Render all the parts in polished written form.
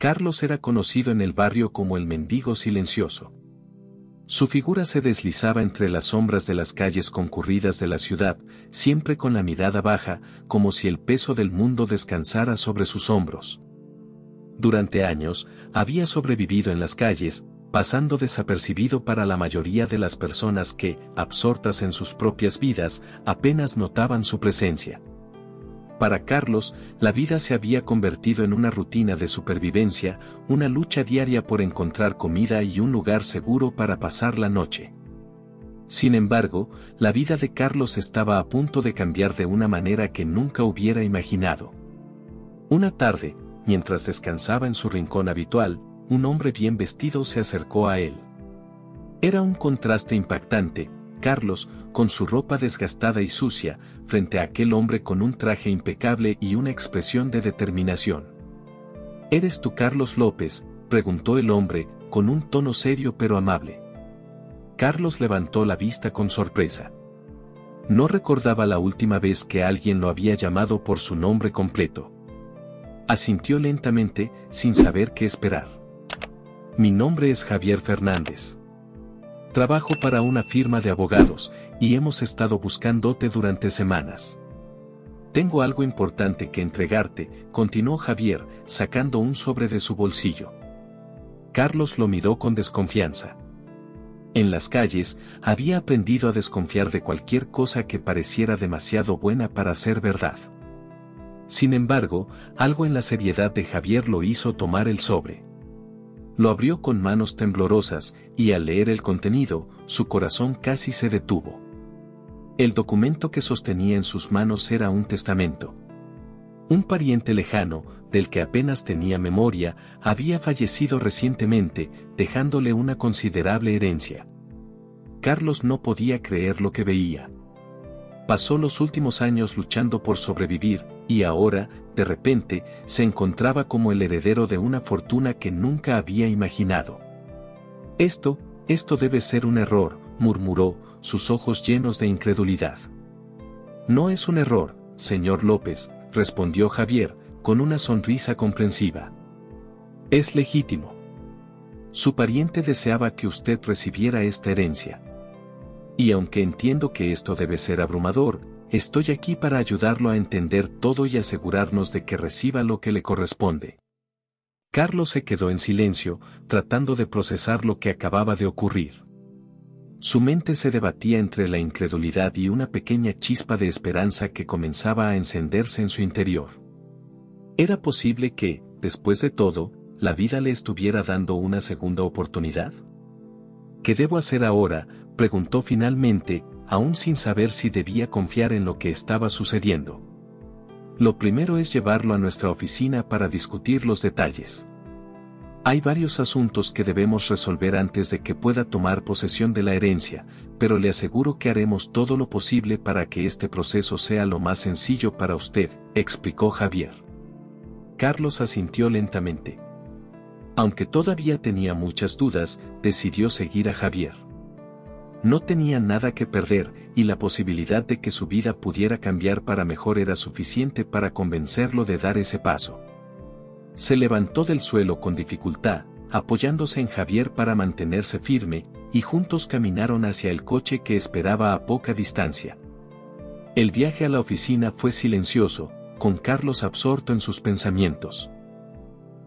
Carlos era conocido en el barrio como el mendigo silencioso. Su figura se deslizaba entre las sombras de las calles concurridas de la ciudad, siempre con la mirada baja, como si el peso del mundo descansara sobre sus hombros. Durante años, había sobrevivido en las calles, pasando desapercibido para la mayoría de las personas que, absortas en sus propias vidas, apenas notaban su presencia. Para Carlos, la vida se había convertido en una rutina de supervivencia, una lucha diaria por encontrar comida y un lugar seguro para pasar la noche. Sin embargo, la vida de Carlos estaba a punto de cambiar de una manera que nunca hubiera imaginado. Una tarde, mientras descansaba en su rincón habitual, un hombre bien vestido se acercó a él. Era un contraste impactante. Carlos, con su ropa desgastada y sucia, frente a aquel hombre con un traje impecable y una expresión de determinación. ¿Eres tú Carlos López?, preguntó el hombre, con un tono serio pero amable. Carlos levantó la vista con sorpresa. No recordaba la última vez que alguien lo había llamado por su nombre completo. Asintió lentamente, sin saber qué esperar. Mi nombre es Javier Fernández. Trabajo para una firma de abogados, y hemos estado buscándote durante semanas. Tengo algo importante que entregarte, continuó Javier, sacando un sobre de su bolsillo. Carlos lo miró con desconfianza. En las calles, había aprendido a desconfiar de cualquier cosa que pareciera demasiado buena para ser verdad. Sin embargo, algo en la seriedad de Javier lo hizo tomar el sobre. Lo abrió con manos temblorosas, y al leer el contenido, su corazón casi se detuvo. El documento que sostenía en sus manos era un testamento. Un pariente lejano, del que apenas tenía memoria, había fallecido recientemente, dejándole una considerable herencia. Carlos no podía creer lo que veía. Pasó los últimos años luchando por sobrevivir, y ahora, de repente, se encontraba como el heredero de una fortuna que nunca había imaginado. Esto debe ser un error, murmuró, sus ojos llenos de incredulidad. No es un error, señor López, respondió Javier, con una sonrisa comprensiva. Es legítimo. Su pariente deseaba que usted recibiera esta herencia. Y aunque entiendo que esto debe ser abrumador, estoy aquí para ayudarlo a entender todo y asegurarnos de que reciba lo que le corresponde. Carlos se quedó en silencio, tratando de procesar lo que acababa de ocurrir. Su mente se debatía entre la incredulidad y una pequeña chispa de esperanza que comenzaba a encenderse en su interior. ¿Era posible que, después de todo, la vida le estuviera dando una segunda oportunidad? ¿Qué debo hacer ahora?, preguntó finalmente, aún sin saber si debía confiar en lo que estaba sucediendo. Lo primero es llevarlo a nuestra oficina para discutir los detalles. Hay varios asuntos que debemos resolver antes de que pueda tomar posesión de la herencia, pero le aseguro que haremos todo lo posible para que este proceso sea lo más sencillo para usted, explicó Javier. Carlos asintió lentamente. Aunque todavía tenía muchas dudas, decidió seguir a Javier. No tenía nada que perder, y la posibilidad de que su vida pudiera cambiar para mejor era suficiente para convencerlo de dar ese paso. Se levantó del suelo con dificultad, apoyándose en Javier para mantenerse firme, y juntos caminaron hacia el coche que esperaba a poca distancia. El viaje a la oficina fue silencioso, con Carlos absorto en sus pensamientos.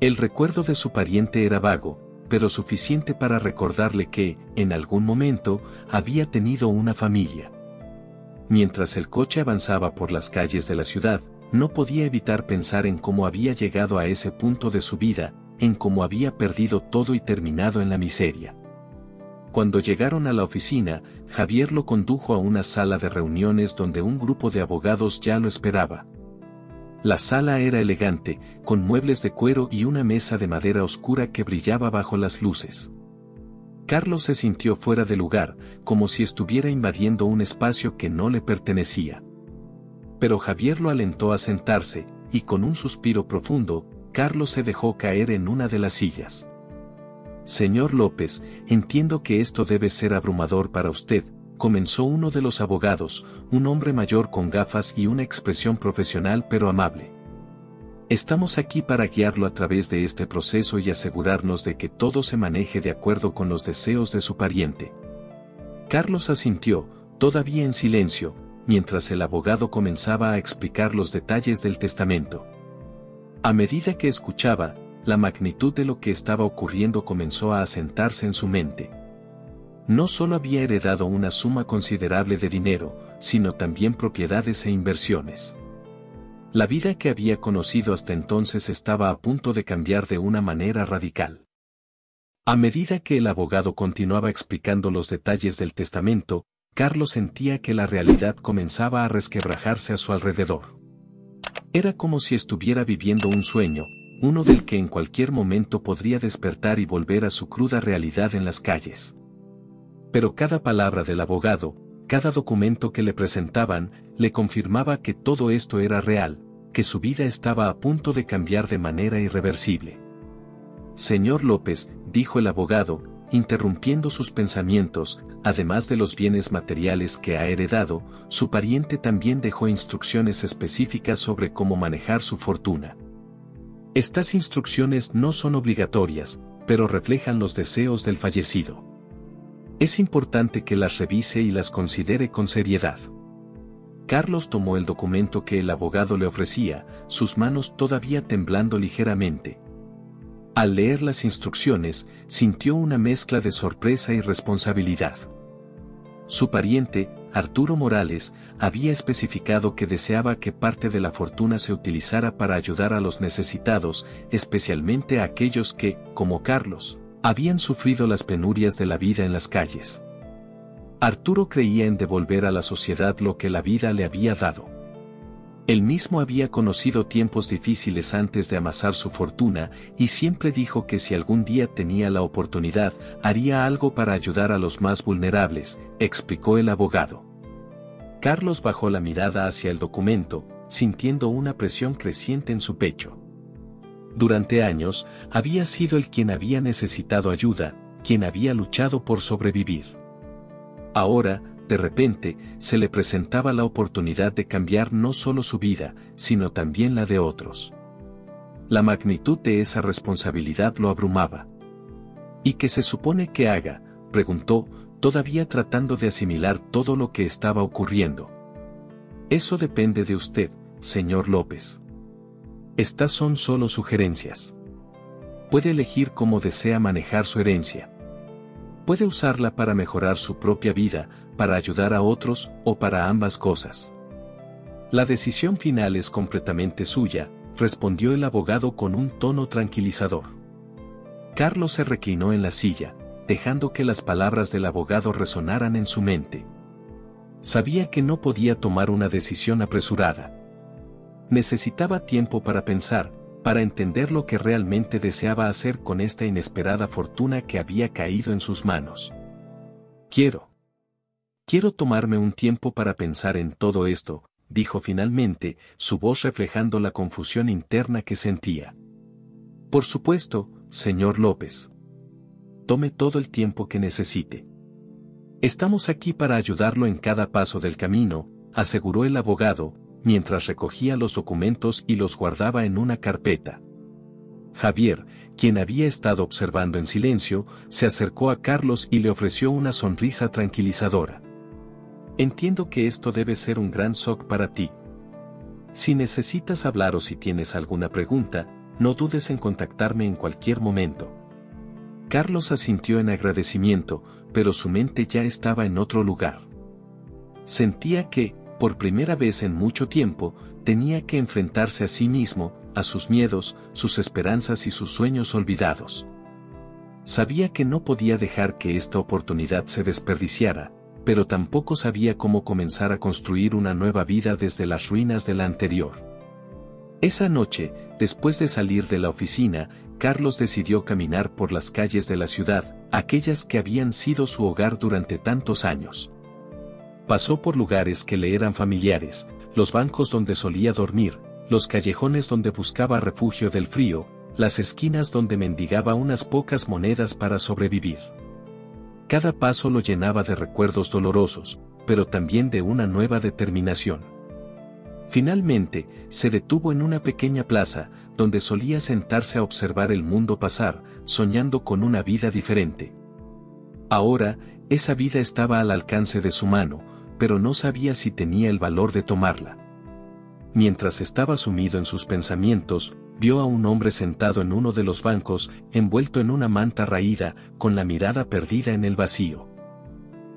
El recuerdo de su pariente era vago, pero suficiente para recordarle que, en algún momento, había tenido una familia. Mientras el coche avanzaba por las calles de la ciudad, no podía evitar pensar en cómo había llegado a ese punto de su vida, en cómo había perdido todo y terminado en la miseria. Cuando llegaron a la oficina, Javier lo condujo a una sala de reuniones donde un grupo de abogados ya lo esperaba. La sala era elegante, con muebles de cuero y una mesa de madera oscura que brillaba bajo las luces. Carlos se sintió fuera de lugar, como si estuviera invadiendo un espacio que no le pertenecía. Pero Javier lo alentó a sentarse, y con un suspiro profundo, Carlos se dejó caer en una de las sillas. Señor López, entiendo que esto debe ser abrumador para usted, comenzó uno de los abogados, un hombre mayor con gafas y una expresión profesional pero amable. Estamos aquí para guiarlo a través de este proceso y asegurarnos de que todo se maneje de acuerdo con los deseos de su pariente. Carlos asintió, todavía en silencio, mientras el abogado comenzaba a explicar los detalles del testamento. A medida que escuchaba, la magnitud de lo que estaba ocurriendo comenzó a asentarse en su mente. No solo había heredado una suma considerable de dinero, sino también propiedades e inversiones. La vida que había conocido hasta entonces estaba a punto de cambiar de una manera radical. A medida que el abogado continuaba explicando los detalles del testamento, Carlos sentía que la realidad comenzaba a resquebrajarse a su alrededor. Era como si estuviera viviendo un sueño, uno del que en cualquier momento podría despertar y volver a su cruda realidad en las calles. Pero cada palabra del abogado, cada documento que le presentaban, le confirmaba que todo esto era real, que su vida estaba a punto de cambiar de manera irreversible. Señor López, dijo el abogado, interrumpiendo sus pensamientos, además de los bienes materiales que ha heredado, su pariente también dejó instrucciones específicas sobre cómo manejar su fortuna. Estas instrucciones no son obligatorias, pero reflejan los deseos del fallecido. Es importante que las revise y las considere con seriedad. Carlos tomó el documento que el abogado le ofrecía, sus manos todavía temblando ligeramente. Al leer las instrucciones, sintió una mezcla de sorpresa y responsabilidad. Su pariente, Arturo Morales, había especificado que deseaba que parte de la fortuna se utilizara para ayudar a los necesitados, especialmente a aquellos que, como Carlos, habían sufrido las penurias de la vida en las calles. Arturo creía en devolver a la sociedad lo que la vida le había dado. Él mismo había conocido tiempos difíciles antes de amasar su fortuna y siempre dijo que si algún día tenía la oportunidad, haría algo para ayudar a los más vulnerables, explicó el abogado. Carlos bajó la mirada hacia el documento, sintiendo una presión creciente en su pecho. Durante años, había sido él quien había necesitado ayuda, quien había luchado por sobrevivir. Ahora, de repente, se le presentaba la oportunidad de cambiar no solo su vida, sino también la de otros. La magnitud de esa responsabilidad lo abrumaba. ¿Y qué se supone que haga?, preguntó, todavía tratando de asimilar todo lo que estaba ocurriendo. Eso depende de usted, señor López. Estas son solo sugerencias. Puede elegir cómo desea manejar su herencia. Puede usarla para mejorar su propia vida, para ayudar a otros o para ambas cosas. La decisión final es completamente suya, respondió el abogado con un tono tranquilizador. Carlos se reclinó en la silla, dejando que las palabras del abogado resonaran en su mente. Sabía que no podía tomar una decisión apresurada. Necesitaba tiempo para pensar, para entender lo que realmente deseaba hacer con esta inesperada fortuna que había caído en sus manos. Quiero tomarme un tiempo para pensar en todo esto, dijo finalmente, su voz reflejando la confusión interna que sentía. Por supuesto, señor López. Tome todo el tiempo que necesite. Estamos aquí para ayudarlo en cada paso del camino, aseguró el abogado, mientras recogía los documentos y los guardaba en una carpeta. Javier, quien había estado observando en silencio, se acercó a Carlos y le ofreció una sonrisa tranquilizadora. Entiendo que esto debe ser un gran shock para ti. Si necesitas hablar o si tienes alguna pregunta, no dudes en contactarme en cualquier momento. Carlos asintió en agradecimiento, pero su mente ya estaba en otro lugar. Sentía que, por primera vez en mucho tiempo, tenía que enfrentarse a sí mismo, a sus miedos, sus esperanzas y sus sueños olvidados. Sabía que no podía dejar que esta oportunidad se desperdiciara, pero tampoco sabía cómo comenzar a construir una nueva vida desde las ruinas de la anterior. Esa noche, después de salir de la oficina, Carlos decidió caminar por las calles de la ciudad, aquellas que habían sido su hogar durante tantos años. Pasó por lugares que le eran familiares, los bancos donde solía dormir, los callejones donde buscaba refugio del frío, las esquinas donde mendigaba unas pocas monedas para sobrevivir. Cada paso lo llenaba de recuerdos dolorosos, pero también de una nueva determinación. Finalmente, se detuvo en una pequeña plaza, donde solía sentarse a observar el mundo pasar, soñando con una vida diferente. Ahora, esa vida estaba al alcance de su mano, pero no sabía si tenía el valor de tomarla. Mientras estaba sumido en sus pensamientos, vio a un hombre sentado en uno de los bancos, envuelto en una manta raída, con la mirada perdida en el vacío.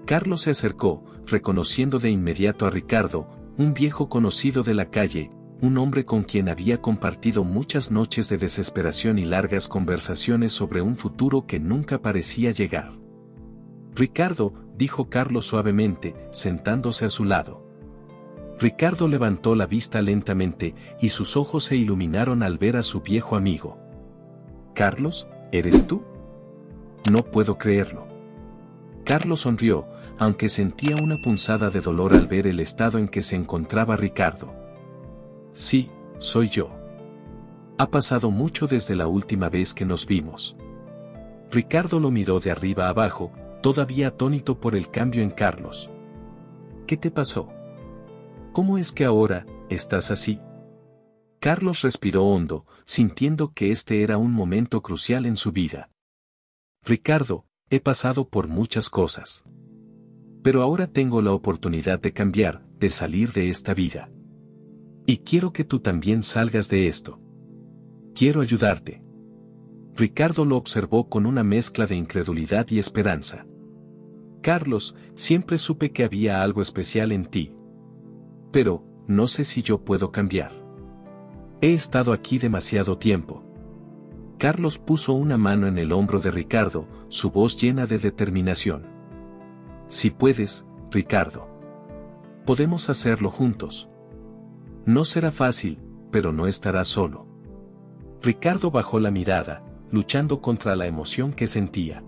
Carlos se acercó, reconociendo de inmediato a Ricardo, un viejo conocido de la calle, un hombre con quien había compartido muchas noches de desesperación y largas conversaciones sobre un futuro que nunca parecía llegar. «Ricardo», dijo Carlos suavemente, sentándose a su lado. Ricardo levantó la vista lentamente, y sus ojos se iluminaron al ver a su viejo amigo. «Carlos, ¿eres tú? No puedo creerlo». Carlos sonrió, aunque sentía una punzada de dolor al ver el estado en que se encontraba Ricardo. «Sí, soy yo. Ha pasado mucho desde la última vez que nos vimos». Ricardo lo miró de arriba abajo, todavía atónito por el cambio en Carlos. «¿Qué te pasó? ¿Cómo es que ahora estás así?» Carlos respiró hondo, sintiendo que este era un momento crucial en su vida. «Ricardo, he pasado por muchas cosas. Pero ahora tengo la oportunidad de cambiar, de salir de esta vida. Y quiero que tú también salgas de esto. Quiero ayudarte». Ricardo lo observó con una mezcla de incredulidad y esperanza. «Carlos, siempre supe que había algo especial en ti. Pero, no sé si yo puedo cambiar. He estado aquí demasiado tiempo». Carlos puso una mano en el hombro de Ricardo, su voz llena de determinación. «Si puedes, Ricardo. Podemos hacerlo juntos. No será fácil, pero no estarás solo». Ricardo bajó la mirada, luchando contra la emoción que sentía.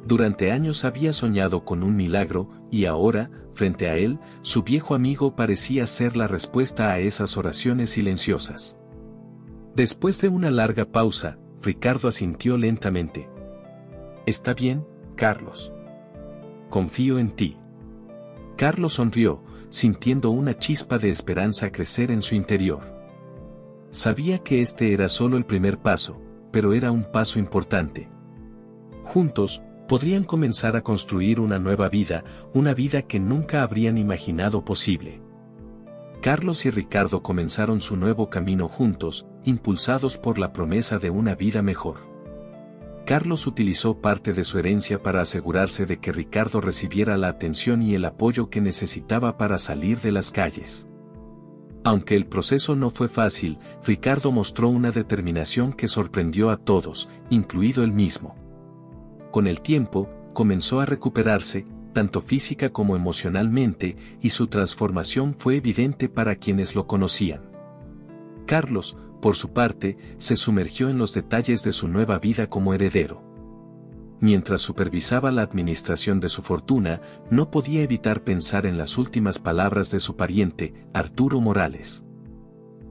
Durante años había soñado con un milagro, y ahora, frente a él, su viejo amigo parecía ser la respuesta a esas oraciones silenciosas. Después de una larga pausa, Ricardo asintió lentamente. «Está bien, Carlos. Confío en ti». Carlos sonrió, sintiendo una chispa de esperanza crecer en su interior. Sabía que este era solo el primer paso, pero era un paso importante. Juntos, podrían comenzar a construir una nueva vida, una vida que nunca habrían imaginado posible. Carlos y Ricardo comenzaron su nuevo camino juntos, impulsados por la promesa de una vida mejor. Carlos utilizó parte de su herencia para asegurarse de que Ricardo recibiera la atención y el apoyo que necesitaba para salir de las calles. Aunque el proceso no fue fácil, Ricardo mostró una determinación que sorprendió a todos, incluido él mismo. Con el tiempo, comenzó a recuperarse, tanto física como emocionalmente, y su transformación fue evidente para quienes lo conocían. Carlos, por su parte, se sumergió en los detalles de su nueva vida como heredero. Mientras supervisaba la administración de su fortuna, no podía evitar pensar en las últimas palabras de su pariente, Arturo Morales.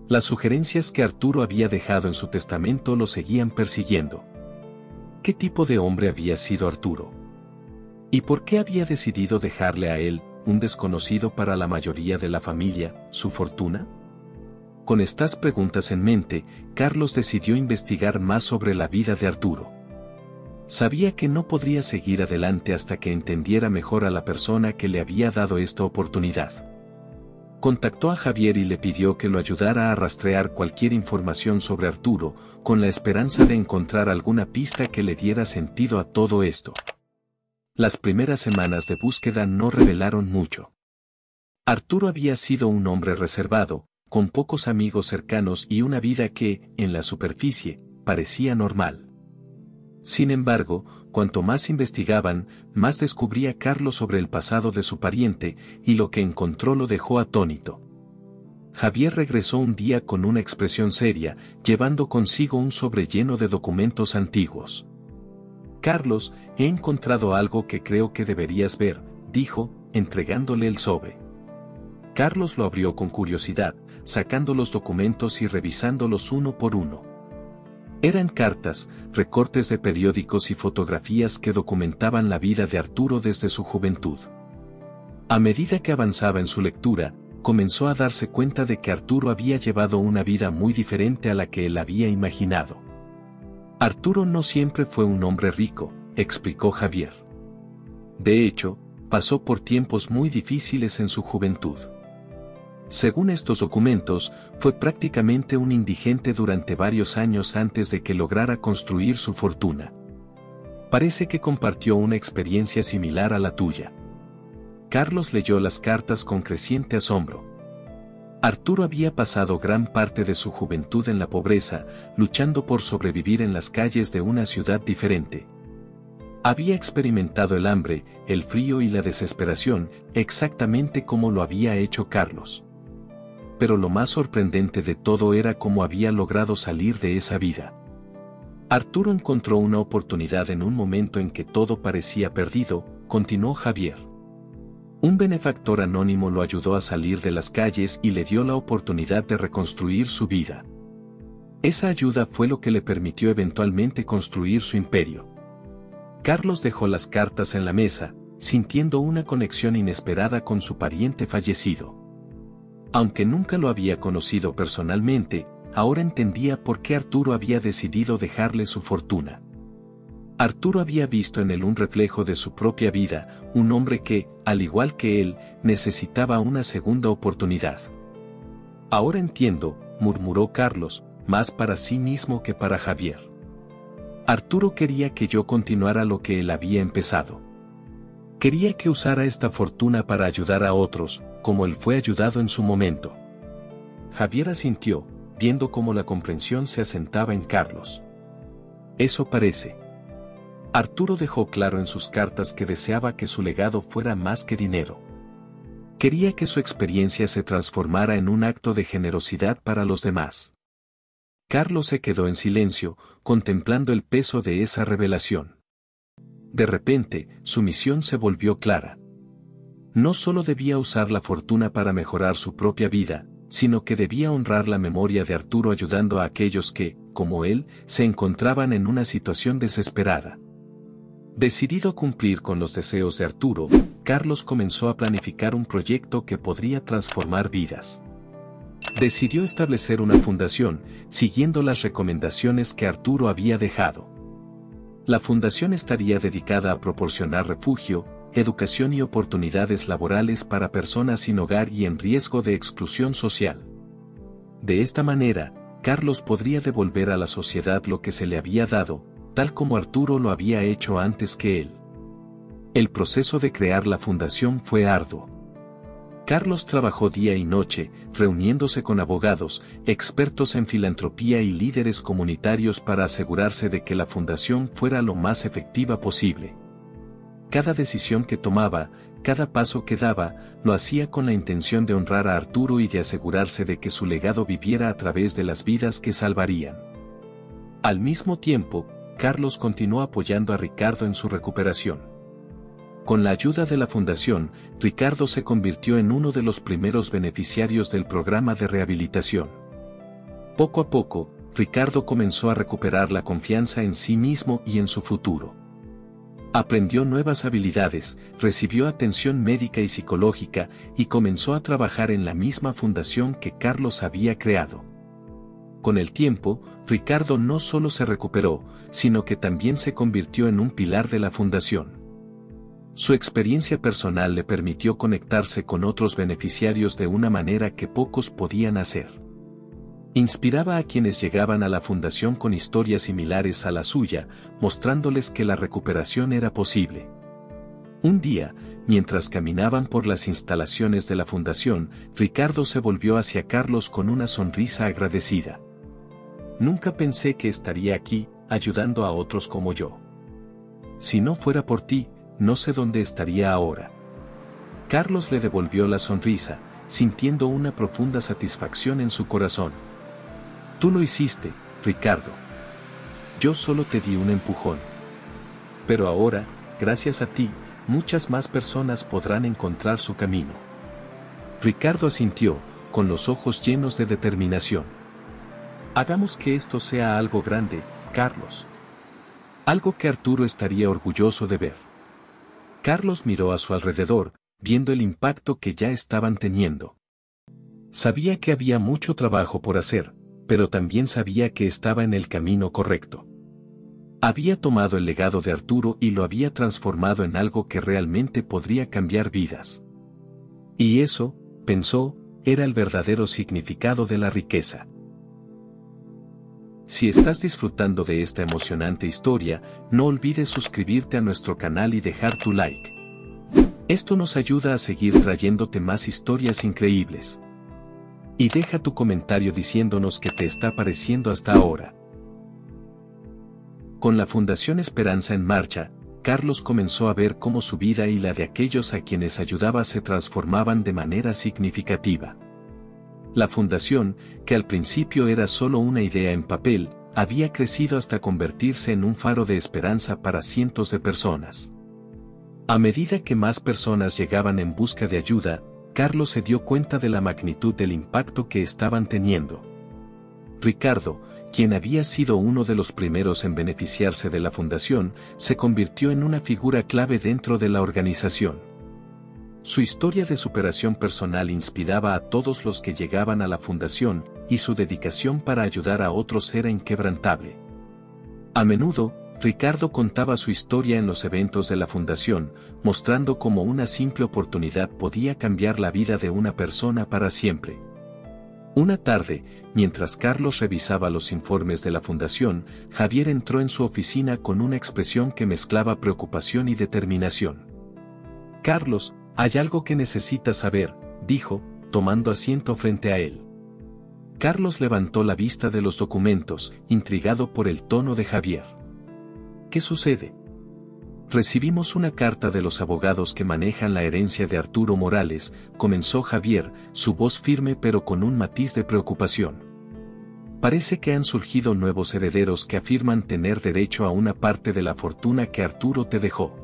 Las sugerencias que Arturo había dejado en su testamento lo seguían persiguiendo. ¿Qué tipo de hombre había sido Arturo? ¿Y por qué había decidido dejarle a él, un desconocido para la mayoría de la familia, su fortuna? Con estas preguntas en mente, Carlos decidió investigar más sobre la vida de Arturo. Sabía que no podría seguir adelante hasta que entendiera mejor a la persona que le había dado esta oportunidad. Contactó a Javier y le pidió que lo ayudara a rastrear cualquier información sobre Arturo, con la esperanza de encontrar alguna pista que le diera sentido a todo esto. Las primeras semanas de búsqueda no revelaron mucho. Arturo había sido un hombre reservado, con pocos amigos cercanos y una vida que, en la superficie, parecía normal. Sin embargo, cuanto más investigaban, más descubría Carlos sobre el pasado de su pariente, y lo que encontró lo dejó atónito. Javier regresó un día con una expresión seria, llevando consigo un sobre lleno de documentos antiguos. «Carlos, he encontrado algo que creo que deberías ver», dijo, entregándole el sobre. Carlos lo abrió con curiosidad, sacando los documentos y revisándolos uno por uno. Eran cartas, recortes de periódicos y fotografías que documentaban la vida de Arturo desde su juventud. A medida que avanzaba en su lectura, comenzó a darse cuenta de que Arturo había llevado una vida muy diferente a la que él había imaginado. Arturo no siempre fue un hombre rico, explicó Javier. De hecho, pasó por tiempos muy difíciles en su juventud. Según estos documentos, fue prácticamente un indigente durante varios años antes de que lograra construir su fortuna. Parece que compartió una experiencia similar a la tuya. Carlos leyó las cartas con creciente asombro. Arturo había pasado gran parte de su juventud en la pobreza, luchando por sobrevivir en las calles de una ciudad diferente. Había experimentado el hambre, el frío y la desesperación, exactamente como lo había hecho Carlos. Pero lo más sorprendente de todo era cómo había logrado salir de esa vida. Arturo encontró una oportunidad en un momento en que todo parecía perdido, continuó Javier. Un benefactor anónimo lo ayudó a salir de las calles y le dio la oportunidad de reconstruir su vida. Esa ayuda fue lo que le permitió eventualmente construir su imperio. Carlos dejó las cartas en la mesa, sintiendo una conexión inesperada con su pariente fallecido. Aunque nunca lo había conocido personalmente, ahora entendía por qué Arturo había decidido dejarle su fortuna. Arturo había visto en él un reflejo de su propia vida, un hombre que, al igual que él, necesitaba una segunda oportunidad. Ahora entiendo, murmuró Carlos, más para sí mismo que para Javier. Arturo quería que yo continuara lo que él había empezado. Quería que usara esta fortuna para ayudar a otros, como él fue ayudado en su momento. Javier asintió, viendo cómo la comprensión se asentaba en Carlos. Eso parece. Arturo dejó claro en sus cartas que deseaba que su legado fuera más que dinero. Quería que su experiencia se transformara en un acto de generosidad para los demás. Carlos se quedó en silencio, contemplando el peso de esa revelación. De repente, su misión se volvió clara. No solo debía usar la fortuna para mejorar su propia vida, sino que debía honrar la memoria de Arturo ayudando a aquellos que, como él, se encontraban en una situación desesperada. Decidido a cumplir con los deseos de Arturo, Carlos comenzó a planificar un proyecto que podría transformar vidas. Decidió establecer una fundación, siguiendo las recomendaciones que Arturo había dejado. La fundación estaría dedicada a proporcionar refugio, educación y oportunidades laborales para personas sin hogar y en riesgo de exclusión social. De esta manera, Carlos podría devolver a la sociedad lo que se le había dado, tal como Arturo lo había hecho antes que él. El proceso de crear la fundación fue arduo. Carlos trabajó día y noche, reuniéndose con abogados, expertos en filantropía y líderes comunitarios para asegurarse de que la fundación fuera lo más efectiva posible. Cada decisión que tomaba, cada paso que daba, lo hacía con la intención de honrar a Arturo y de asegurarse de que su legado viviera a través de las vidas que salvarían. Al mismo tiempo, Carlos continuó apoyando a Ricardo en su recuperación. Con la ayuda de la fundación, Ricardo se convirtió en uno de los primeros beneficiarios del programa de rehabilitación. Poco a poco, Ricardo comenzó a recuperar la confianza en sí mismo y en su futuro. Aprendió nuevas habilidades, recibió atención médica y psicológica, y comenzó a trabajar en la misma fundación que Carlos había creado. Con el tiempo, Ricardo no solo se recuperó, sino que también se convirtió en un pilar de la fundación. Su experiencia personal le permitió conectarse con otros beneficiarios de una manera que pocos podían hacer. Inspiraba a quienes llegaban a la fundación con historias similares a la suya, mostrándoles que la recuperación era posible. Un día, mientras caminaban por las instalaciones de la fundación, Ricardo se volvió hacia Carlos con una sonrisa agradecida. Nunca pensé que estaría aquí, ayudando a otros como yo. Si no fuera por ti, no sé dónde estaría ahora. Carlos le devolvió la sonrisa, sintiendo una profunda satisfacción en su corazón. Tú lo hiciste, Ricardo. Yo solo te di un empujón. Pero ahora, gracias a ti, muchas más personas podrán encontrar su camino. Ricardo asintió, con los ojos llenos de determinación. Hagamos que esto sea algo grande, Carlos. Algo que Arturo estaría orgulloso de ver. Carlos miró a su alrededor, viendo el impacto que ya estaban teniendo. Sabía que había mucho trabajo por hacer, pero también sabía que estaba en el camino correcto. Había tomado el legado de Arturo y lo había transformado en algo que realmente podría cambiar vidas. Y eso, pensó, era el verdadero significado de la riqueza. Si estás disfrutando de esta emocionante historia, no olvides suscribirte a nuestro canal y dejar tu like. Esto nos ayuda a seguir trayéndote más historias increíbles. Y deja tu comentario diciéndonos qué te está pareciendo hasta ahora. Con la Fundación Esperanza en marcha, Carlos comenzó a ver cómo su vida y la de aquellos a quienes ayudaba se transformaban de manera significativa. La fundación, que al principio era solo una idea en papel, había crecido hasta convertirse en un faro de esperanza para cientos de personas. A medida que más personas llegaban en busca de ayuda, Carlos se dio cuenta de la magnitud del impacto que estaban teniendo. Ricardo, quien había sido uno de los primeros en beneficiarse de la fundación, se convirtió en una figura clave dentro de la organización. Su historia de superación personal inspiraba a todos los que llegaban a la fundación, y su dedicación para ayudar a otros era inquebrantable. A menudo, Ricardo contaba su historia en los eventos de la fundación, mostrando cómo una simple oportunidad podía cambiar la vida de una persona para siempre. Una tarde, mientras Carlos revisaba los informes de la fundación, Javier entró en su oficina con una expresión que mezclaba preocupación y determinación. «Carlos, hay algo que necesitas saber», dijo, tomando asiento frente a él. Carlos levantó la vista de los documentos, intrigado por el tono de Javier. «¿Qué sucede?» «Recibimos una carta de los abogados que manejan la herencia de Arturo Morales», comenzó Javier, su voz firme pero con un matiz de preocupación. «Parece que han surgido nuevos herederos que afirman tener derecho a una parte de la fortuna que Arturo te dejó».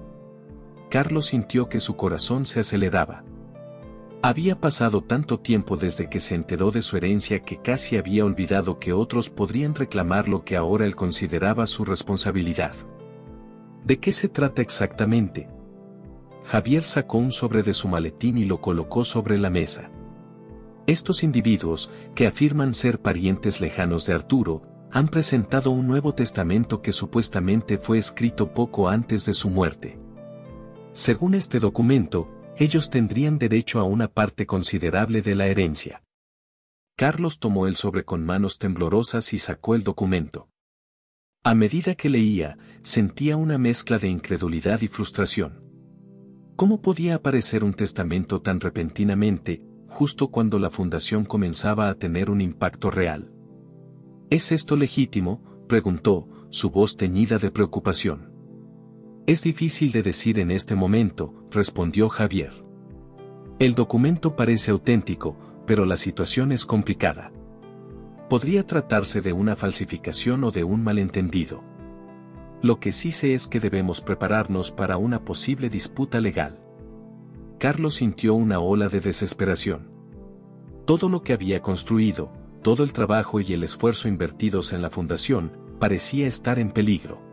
Carlos sintió que su corazón se aceleraba. Había pasado tanto tiempo desde que se enteró de su herencia que casi había olvidado que otros podrían reclamar lo que ahora él consideraba su responsabilidad. ¿De qué se trata exactamente? Javier sacó un sobre de su maletín y lo colocó sobre la mesa. Estos individuos, que afirman ser parientes lejanos de Arturo, han presentado un nuevo testamento que supuestamente fue escrito poco antes de su muerte. Según este documento, ellos tendrían derecho a una parte considerable de la herencia. Carlos tomó el sobre con manos temblorosas y sacó el documento. A medida que leía, sentía una mezcla de incredulidad y frustración. ¿Cómo podía aparecer un testamento tan repentinamente, justo cuando la fundación comenzaba a tener un impacto real? ¿Es esto legítimo?, preguntó, su voz teñida de preocupación. «Es difícil de decir en este momento», respondió Javier. «El documento parece auténtico, pero la situación es complicada. Podría tratarse de una falsificación o de un malentendido. Lo que sí sé es que debemos prepararnos para una posible disputa legal». Carlos sintió una ola de desesperación. Todo lo que había construido, todo el trabajo y el esfuerzo invertidos en la fundación, parecía estar en peligro.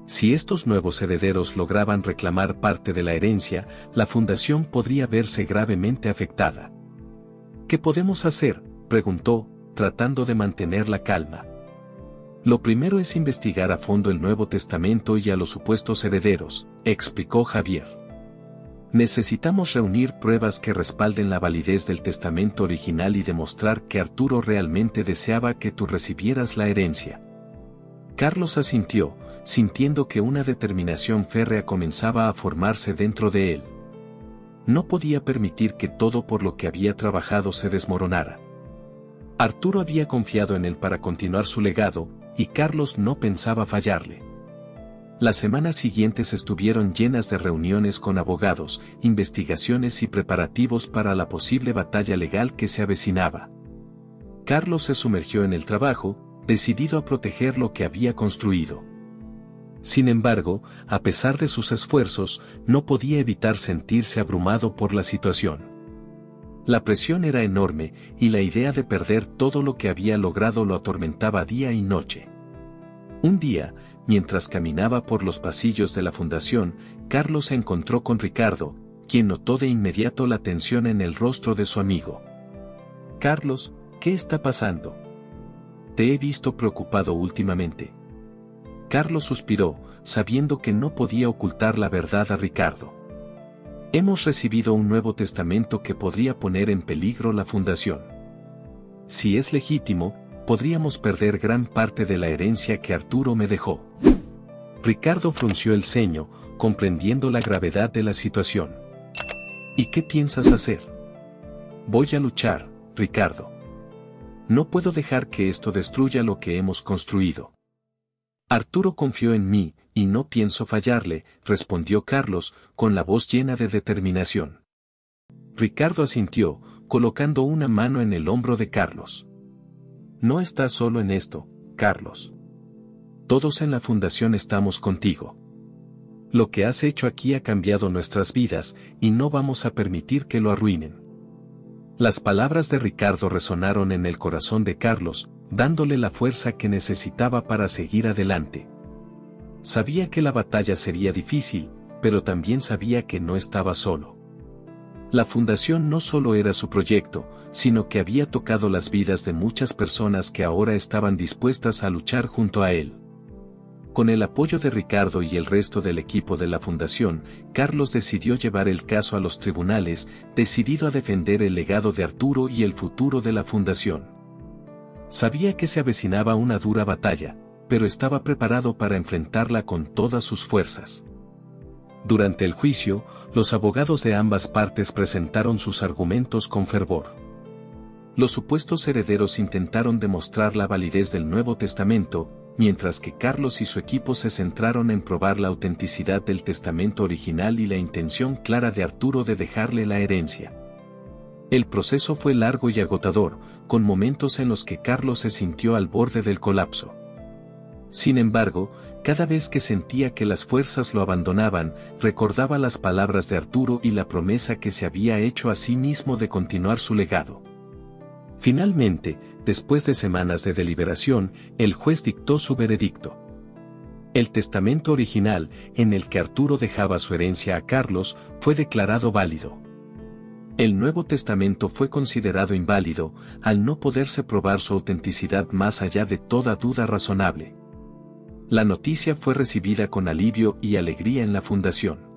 Si estos nuevos herederos lograban reclamar parte de la herencia, la fundación podría verse gravemente afectada. «¿Qué podemos hacer?», preguntó, tratando de mantener la calma. «Lo primero es investigar a fondo el Nuevo Testamento y a los supuestos herederos», explicó Javier. «Necesitamos reunir pruebas que respalden la validez del testamento original y demostrar que Arturo realmente deseaba que tú recibieras la herencia». Carlos asintió, sintiendo que una determinación férrea comenzaba a formarse dentro de él. No podía permitir que todo por lo que había trabajado se desmoronara. Arturo había confiado en él para continuar su legado, y Carlos no pensaba fallarle. Las semanas siguientes estuvieron llenas de reuniones con abogados, investigaciones y preparativos para la posible batalla legal que se avecinaba. Carlos se sumergió en el trabajo, decidido a proteger lo que había construido. Sin embargo, a pesar de sus esfuerzos, no podía evitar sentirse abrumado por la situación. La presión era enorme, y la idea de perder todo lo que había logrado lo atormentaba día y noche. Un día, mientras caminaba por los pasillos de la fundación, Carlos se encontró con Ricardo, quien notó de inmediato la tensión en el rostro de su amigo. Carlos, ¿qué está pasando? Te he visto preocupado últimamente. Carlos suspiró, sabiendo que no podía ocultar la verdad a Ricardo. Hemos recibido un Nuevo Testamento que podría poner en peligro la fundación. Si es legítimo, podríamos perder gran parte de la herencia que Arturo me dejó. Ricardo frunció el ceño, comprendiendo la gravedad de la situación. ¿Y qué piensas hacer? Voy a luchar, Ricardo. No puedo dejar que esto destruya lo que hemos construido. Arturo confió en mí, y no pienso fallarle, respondió Carlos, con la voz llena de determinación. Ricardo asintió, colocando una mano en el hombro de Carlos. No estás solo en esto, Carlos. Todos en la fundación estamos contigo. Lo que has hecho aquí ha cambiado nuestras vidas, y no vamos a permitir que lo arruinen. Las palabras de Ricardo resonaron en el corazón de Carlos, dándole la fuerza que necesitaba para seguir adelante. Sabía que la batalla sería difícil, pero también sabía que no estaba solo. La fundación no solo era su proyecto, sino que había tocado las vidas de muchas personas que ahora estaban dispuestas a luchar junto a él. Con el apoyo de Ricardo y el resto del equipo de la fundación, Carlos decidió llevar el caso a los tribunales, decidido a defender el legado de Arturo y el futuro de la fundación. Sabía que se avecinaba una dura batalla, pero estaba preparado para enfrentarla con todas sus fuerzas. Durante el juicio, los abogados de ambas partes presentaron sus argumentos con fervor. Los supuestos herederos intentaron demostrar la validez del Nuevo Testamento, mientras que Carlos y su equipo se centraron en probar la autenticidad del testamento original y la intención clara de Arturo de dejarle la herencia. El proceso fue largo y agotador, con momentos en los que Carlos se sintió al borde del colapso. Sin embargo, cada vez que sentía que las fuerzas lo abandonaban, recordaba las palabras de Arturo y la promesa que se había hecho a sí mismo de continuar su legado. Finalmente, después de semanas de deliberación, el juez dictó su veredicto. El testamento original, en el que Arturo dejaba su herencia a Carlos, fue declarado válido. El Nuevo Testamento fue considerado inválido, al no poderse probar su autenticidad más allá de toda duda razonable. La noticia fue recibida con alivio y alegría en la fundación.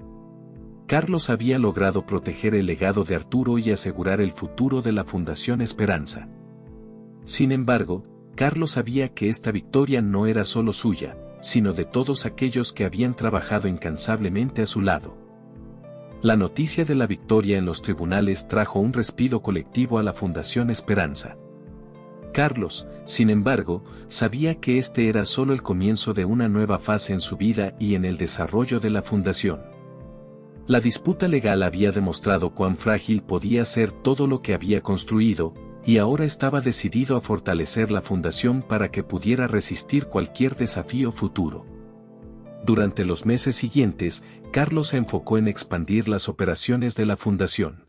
Carlos había logrado proteger el legado de Arturo y asegurar el futuro de la Fundación Esperanza. Sin embargo, Carlos sabía que esta victoria no era solo suya, sino de todos aquellos que habían trabajado incansablemente a su lado. La noticia de la victoria en los tribunales trajo un respiro colectivo a la Fundación Esperanza. Carlos, sin embargo, sabía que este era solo el comienzo de una nueva fase en su vida y en el desarrollo de la fundación. La disputa legal había demostrado cuán frágil podía ser todo lo que había construido, y ahora estaba decidido a fortalecer la fundación para que pudiera resistir cualquier desafío futuro. Durante los meses siguientes, Carlos se enfocó en expandir las operaciones de la fundación.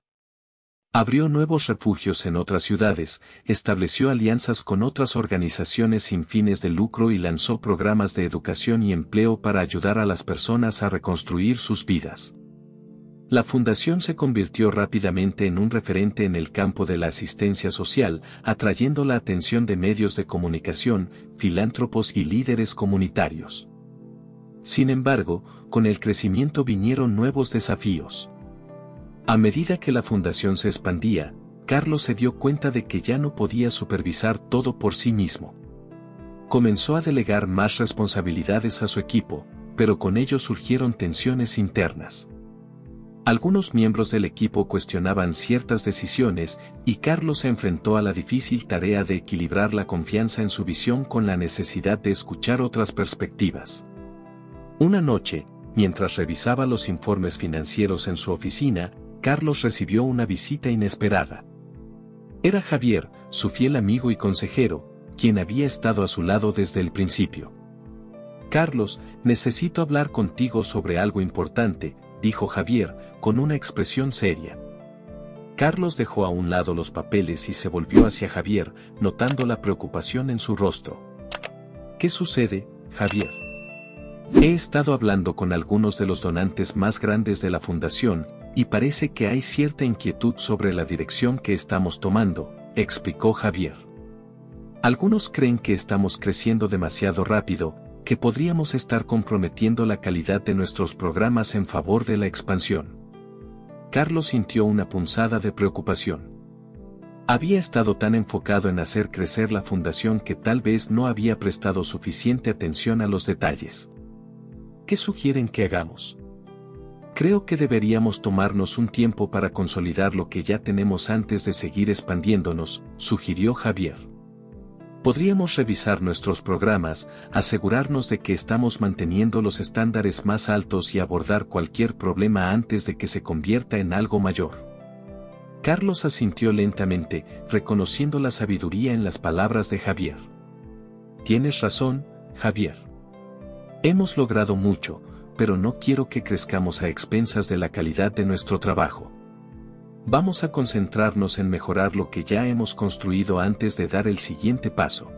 Abrió nuevos refugios en otras ciudades, estableció alianzas con otras organizaciones sin fines de lucro y lanzó programas de educación y empleo para ayudar a las personas a reconstruir sus vidas. La fundación se convirtió rápidamente en un referente en el campo de la asistencia social, atrayendo la atención de medios de comunicación, filántropos y líderes comunitarios. Sin embargo, con el crecimiento vinieron nuevos desafíos. A medida que la fundación se expandía, Carlos se dio cuenta de que ya no podía supervisar todo por sí mismo. Comenzó a delegar más responsabilidades a su equipo, pero con ello surgieron tensiones internas. Algunos miembros del equipo cuestionaban ciertas decisiones, y Carlos se enfrentó a la difícil tarea de equilibrar la confianza en su visión con la necesidad de escuchar otras perspectivas. Una noche, mientras revisaba los informes financieros en su oficina, Carlos recibió una visita inesperada. Era Javier, su fiel amigo y consejero, quien había estado a su lado desde el principio. «Carlos, necesito hablar contigo sobre algo importante», dijo Javier, con una expresión seria. Carlos dejó a un lado los papeles y se volvió hacia Javier, notando la preocupación en su rostro. «¿Qué sucede, Javier?» «He estado hablando con algunos de los donantes más grandes de la fundación, y parece que hay cierta inquietud sobre la dirección que estamos tomando», explicó Javier. Algunos creen que estamos creciendo demasiado rápido, que podríamos estar comprometiendo la calidad de nuestros programas en favor de la expansión. Carlos sintió una punzada de preocupación. Había estado tan enfocado en hacer crecer la fundación que tal vez no había prestado suficiente atención a los detalles. ¿Qué sugieren que hagamos? Creo que deberíamos tomarnos un tiempo para consolidar lo que ya tenemos antes de seguir expandiéndonos, sugirió Javier. Podríamos revisar nuestros programas, asegurarnos de que estamos manteniendo los estándares más altos y abordar cualquier problema antes de que se convierta en algo mayor. Carlos asintió lentamente, reconociendo la sabiduría en las palabras de Javier. Tienes razón, Javier. Hemos logrado mucho, pero no quiero que crezcamos a expensas de la calidad de nuestro trabajo. Vamos a concentrarnos en mejorar lo que ya hemos construido antes de dar el siguiente paso.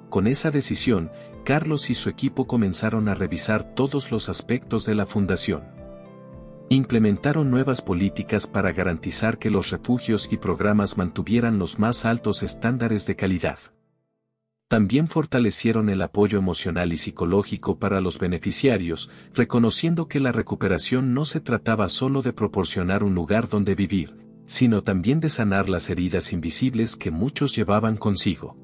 Con esa decisión, Carlos y su equipo comenzaron a revisar todos los aspectos de la fundación. Implementaron nuevas políticas para garantizar que los refugios y programas mantuvieran los más altos estándares de calidad. También fortalecieron el apoyo emocional y psicológico para los beneficiarios, reconociendo que la recuperación no se trataba solo de proporcionar un lugar donde vivir, sino también de sanar las heridas invisibles que muchos llevaban consigo.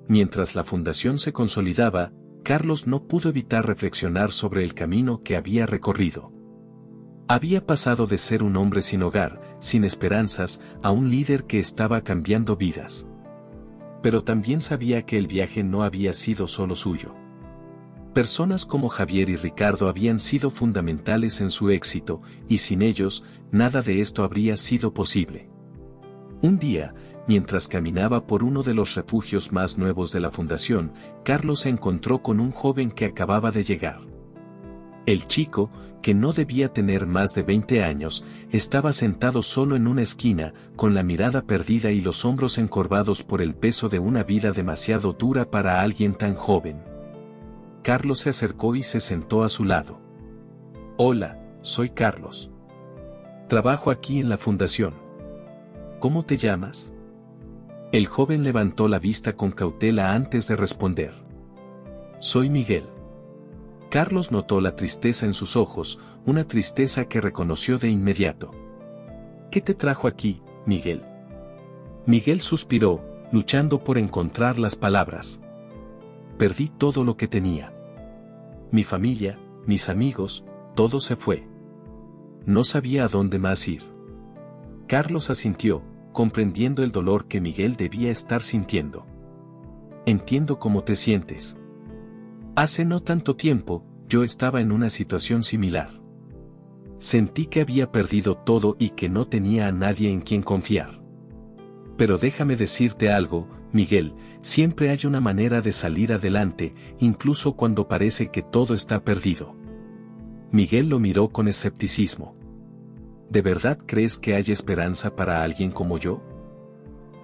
Mientras la fundación se consolidaba, Carlos no pudo evitar reflexionar sobre el camino que había recorrido. Había pasado de ser un hombre sin hogar, sin esperanzas, a un líder que estaba cambiando vidas. Pero también sabía que el viaje no había sido solo suyo. Personas como Javier y Ricardo habían sido fundamentales en su éxito, y sin ellos, nada de esto habría sido posible. Un día, mientras caminaba por uno de los refugios más nuevos de la fundación, Carlos se encontró con un joven que acababa de llegar. El chico, que no debía tener más de 20 años, estaba sentado solo en una esquina, con la mirada perdida y los hombros encorvados por el peso de una vida demasiado dura para alguien tan joven. Carlos se acercó y se sentó a su lado. Hola, soy Carlos. Trabajo aquí en la fundación. ¿Cómo te llamas? El joven levantó la vista con cautela antes de responder. Soy Miguel. Carlos notó la tristeza en sus ojos, una tristeza que reconoció de inmediato. ¿Qué te trajo aquí, Miguel? Miguel suspiró, luchando por encontrar las palabras. Perdí todo lo que tenía. Mi familia, mis amigos, todo se fue. No sabía a dónde más ir. Carlos asintió, comprendiendo el dolor que Miguel debía estar sintiendo. Entiendo cómo te sientes. Hace no tanto tiempo, yo estaba en una situación similar. Sentí que había perdido todo y que no tenía a nadie en quien confiar. Pero déjame decirte algo, Miguel, siempre hay una manera de salir adelante, incluso cuando parece que todo está perdido. Miguel lo miró con escepticismo. ¿De verdad crees que hay esperanza para alguien como yo?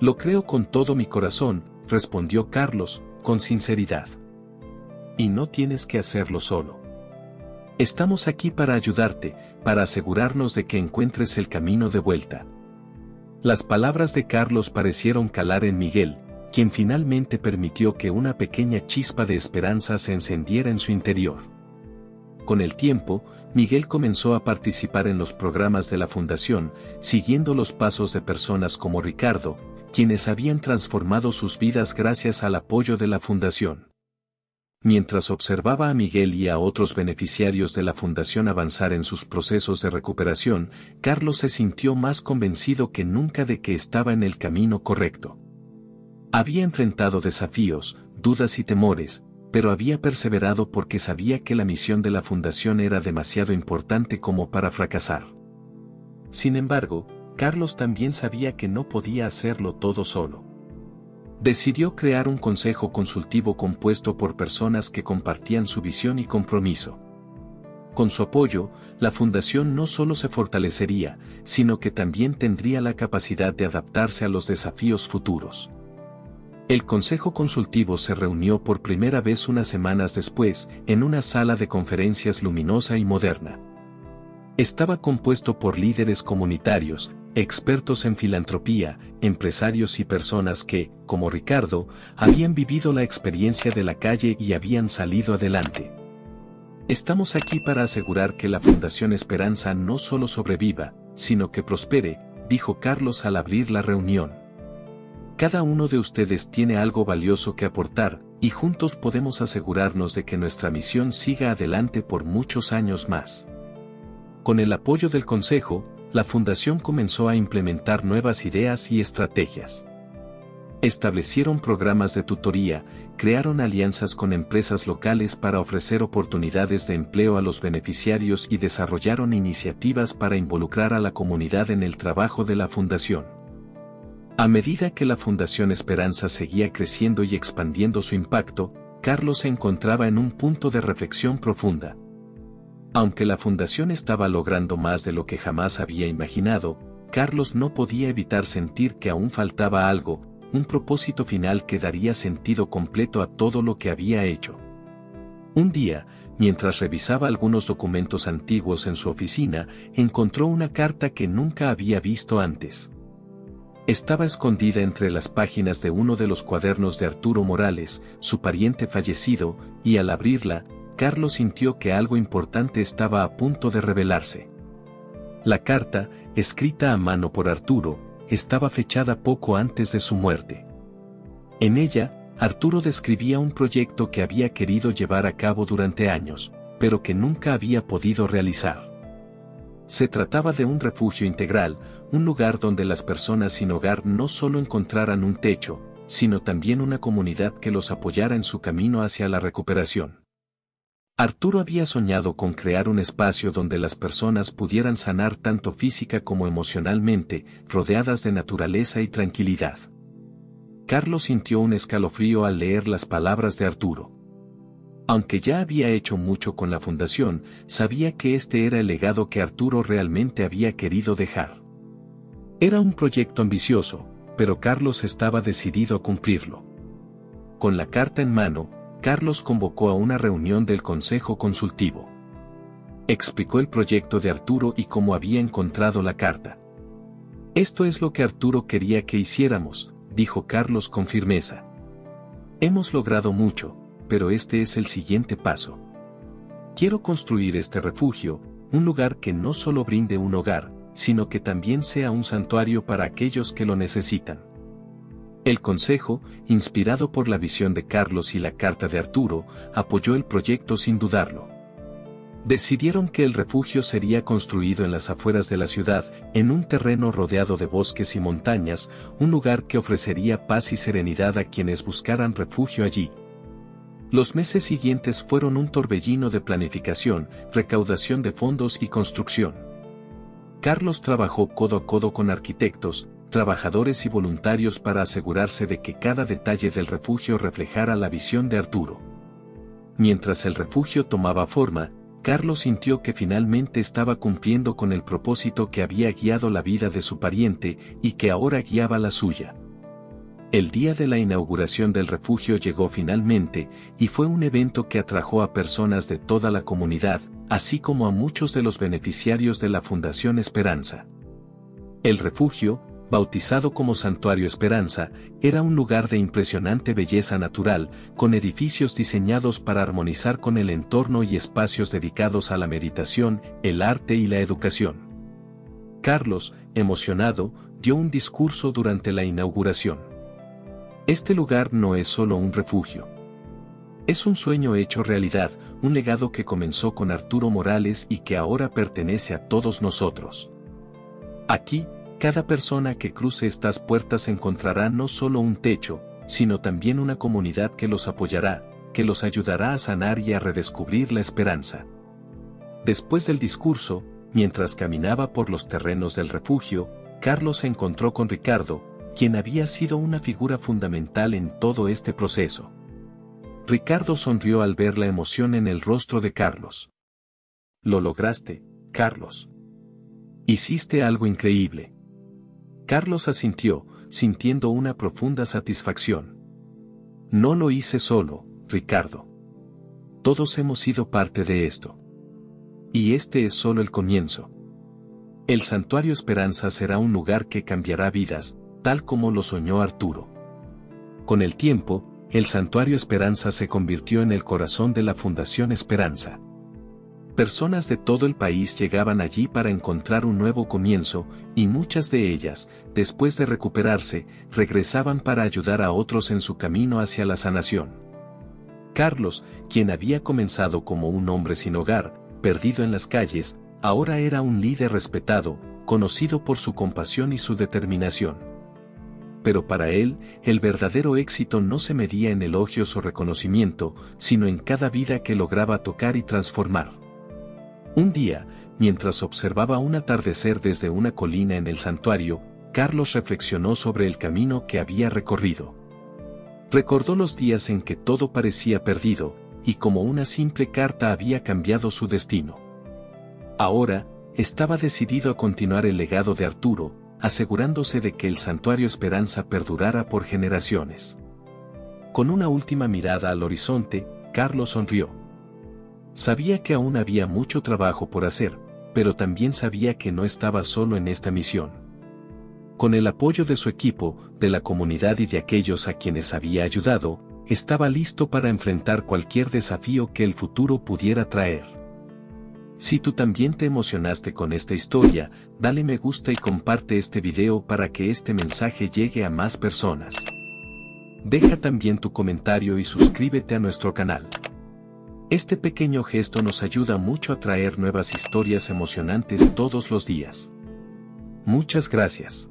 Lo creo con todo mi corazón, respondió Carlos, con sinceridad. Y no tienes que hacerlo solo. Estamos aquí para ayudarte, para asegurarnos de que encuentres el camino de vuelta. Las palabras de Carlos parecieron calar en Miguel, quien finalmente permitió que una pequeña chispa de esperanza se encendiera en su interior. Con el tiempo, Miguel comenzó a participar en los programas de la fundación, siguiendo los pasos de personas como Ricardo, quienes habían transformado sus vidas gracias al apoyo de la fundación. Mientras observaba a Miguel y a otros beneficiarios de la fundación avanzar en sus procesos de recuperación, Carlos se sintió más convencido que nunca de que estaba en el camino correcto. Había enfrentado desafíos, dudas y temores, pero había perseverado porque sabía que la misión de la fundación era demasiado importante como para fracasar. Sin embargo, Carlos también sabía que no podía hacerlo todo solo. Decidió crear un consejo consultivo compuesto por personas que compartían su visión y compromiso. Con su apoyo, la fundación no solo se fortalecería, sino que también tendría la capacidad de adaptarse a los desafíos futuros. El consejo consultivo se reunió por primera vez unas semanas después, en una sala de conferencias luminosa y moderna. Estaba compuesto por líderes comunitarios, expertos en filantropía, empresarios y personas que, como Ricardo, habían vivido la experiencia de la calle y habían salido adelante. Estamos aquí para asegurar que la Fundación Esperanza no solo sobreviva, sino que prospere, dijo Carlos al abrir la reunión. Cada uno de ustedes tiene algo valioso que aportar, y juntos podemos asegurarnos de que nuestra misión siga adelante por muchos años más. Con el apoyo del Consejo, la Fundación comenzó a implementar nuevas ideas y estrategias. Establecieron programas de tutoría, crearon alianzas con empresas locales para ofrecer oportunidades de empleo a los beneficiarios y desarrollaron iniciativas para involucrar a la comunidad en el trabajo de la Fundación. A medida que la Fundación Esperanza seguía creciendo y expandiendo su impacto, Carlos se encontraba en un punto de reflexión profunda. Aunque la Fundación estaba logrando más de lo que jamás había imaginado, Carlos no podía evitar sentir que aún faltaba algo, un propósito final que daría sentido completo a todo lo que había hecho. Un día, mientras revisaba algunos documentos antiguos en su oficina, encontró una carta que nunca había visto antes. Estaba escondida entre las páginas de uno de los cuadernos de Arturo Morales, su pariente fallecido, y al abrirla, Carlos sintió que algo importante estaba a punto de revelarse. La carta, escrita a mano por Arturo, estaba fechada poco antes de su muerte. En ella, Arturo describía un proyecto que había querido llevar a cabo durante años, pero que nunca había podido realizar. Se trataba de un refugio integral, un lugar donde las personas sin hogar no solo encontraran un techo, sino también una comunidad que los apoyara en su camino hacia la recuperación. Arturo había soñado con crear un espacio donde las personas pudieran sanar tanto física como emocionalmente, rodeadas de naturaleza y tranquilidad. Carlos sintió un escalofrío al leer las palabras de Arturo. Aunque ya había hecho mucho con la fundación, sabía que este era el legado que Arturo realmente había querido dejar. Era un proyecto ambicioso, pero Carlos estaba decidido a cumplirlo. Con la carta en mano, Carlos convocó a una reunión del Consejo Consultivo. Explicó el proyecto de Arturo y cómo había encontrado la carta. Esto es lo que Arturo quería que hiciéramos, dijo Carlos con firmeza. Hemos logrado mucho, pero este es el siguiente paso. Quiero construir este refugio, un lugar que no solo brinde un hogar, sino que también sea un santuario para aquellos que lo necesitan. El Consejo, inspirado por la visión de Carlos y la carta de Arturo, apoyó el proyecto sin dudarlo. Decidieron que el refugio sería construido en las afueras de la ciudad, en un terreno rodeado de bosques y montañas, un lugar que ofrecería paz y serenidad a quienes buscaran refugio allí. Los meses siguientes fueron un torbellino de planificación, recaudación de fondos y construcción. Carlos trabajó codo a codo con arquitectos, trabajadores y voluntarios para asegurarse de que cada detalle del refugio reflejara la visión de Arturo. Mientras el refugio tomaba forma, Carlos sintió que finalmente estaba cumpliendo con el propósito que había guiado la vida de su pariente y que ahora guiaba la suya. El día de la inauguración del refugio llegó finalmente, y fue un evento que atrajo a personas de toda la comunidad, así como a muchos de los beneficiarios de la Fundación Esperanza. El refugio, bautizado como Santuario Esperanza, era un lugar de impresionante belleza natural, con edificios diseñados para armonizar con el entorno y espacios dedicados a la meditación, el arte y la educación. Carlos, emocionado, dio un discurso durante la inauguración. Este lugar no es solo un refugio. Es un sueño hecho realidad, un legado que comenzó con Arturo Morales y que ahora pertenece a todos nosotros. Aquí, cada persona que cruce estas puertas encontrará no solo un techo, sino también una comunidad que los apoyará, que los ayudará a sanar y a redescubrir la esperanza. Después del discurso, mientras caminaba por los terrenos del refugio, Carlos se encontró con Ricardo, quien había sido una figura fundamental en todo este proceso. Ricardo sonrió al ver la emoción en el rostro de Carlos. Lo lograste, Carlos. Hiciste algo increíble. Carlos asintió, sintiendo una profunda satisfacción. No lo hice solo, Ricardo. Todos hemos sido parte de esto. Y este es solo el comienzo. El Santuario Esperanza será un lugar que cambiará vidas, tal como lo soñó Arturo. Con el tiempo, el Santuario Esperanza se convirtió en el corazón de la Fundación Esperanza. Personas de todo el país llegaban allí para encontrar un nuevo comienzo, y muchas de ellas, después de recuperarse, regresaban para ayudar a otros en su camino hacia la sanación. Carlos, quien había comenzado como un hombre sin hogar, perdido en las calles, ahora era un líder respetado, conocido por su compasión y su determinación. Pero para él, el verdadero éxito no se medía en elogios o reconocimiento, sino en cada vida que lograba tocar y transformar. Un día, mientras observaba un atardecer desde una colina en el santuario, Carlos reflexionó sobre el camino que había recorrido. Recordó los días en que todo parecía perdido, y como una simple carta había cambiado su destino. Ahora, estaba decidido a continuar el legado de Arturo, asegurándose de que el Santuario Esperanza perdurara por generaciones. Con una última mirada al horizonte, Carlos sonrió. Sabía que aún había mucho trabajo por hacer, pero también sabía que no estaba solo en esta misión. Con el apoyo de su equipo, de la comunidad y de aquellos a quienes había ayudado, estaba listo para enfrentar cualquier desafío que el futuro pudiera traer. Si tú también te emocionaste con esta historia, dale me gusta y comparte este video para que este mensaje llegue a más personas. Deja también tu comentario y suscríbete a nuestro canal. Este pequeño gesto nos ayuda mucho a traer nuevas historias emocionantes todos los días. Muchas gracias.